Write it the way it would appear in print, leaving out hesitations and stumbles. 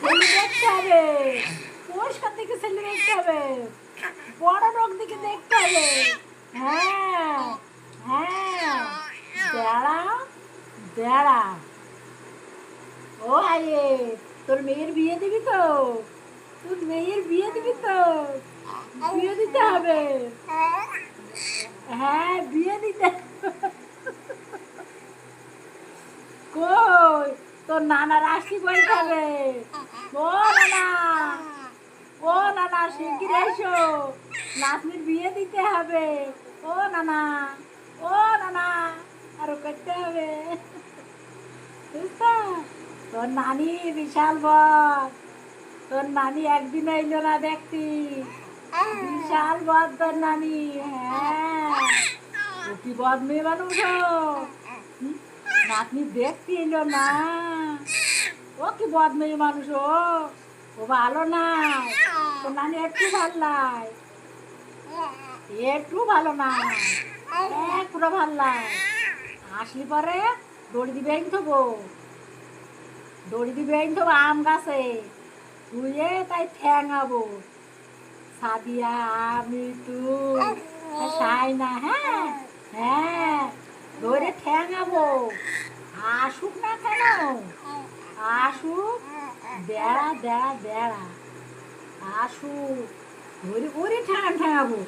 ছেলে দেখতে হবে, পরিষ্কার দিকে ছেলে দেখতে হবে, বড় রোগ দিকে দেখতে হবে। হ্যাঁ হ্যাঁ, দাঁড়া দাঁড়া। ও আয়ে, তোর মেয়ের বিয়ে দিবি তো? তোর মেয়ের বিয়ে দিবি তো? বিয়ে দিতে হবে। হ্যাঁ, বিয়ে দিতে। কই তোর নানার আসি বলতে হবে। ও নানা, ও নানা, শিগগির এসো, নাতনির বিয়ে দিতে হবে। ও নানা, ও নানা, আরো করতে হবে। বুঝছো? তোর নানি বিশাল বদ, তোর নানি একদিন এলো না দেখতি, বিশাল বদ তোর নানি। হ্যাঁ, ও কি বদ মেয়ে মানুষ ও। হুম? নাতনি দেখতে এলো না, ও কি বদ মেয়ে মানুষ ও। ও ভালো না, তোর নানি একটু ভাল নাই, একটু ভালো না, পুরো ভাল নাই। আসলি পরে দড়ি দিবে থবো, দড়ি দিবে থবো আম গাছে, ধুয়ে তাই ঠ্যাঙাবো। সাদিয়া, আমি, তুই, সাই না। হ্যাঁ হ্যাঁ, ধরে ঠ্যাঙাবো। আসুক না কেন, আসুক, বেড়া বেড়া বেড়া আসুক, ধরে ওরে ঠ্যাঙাবো।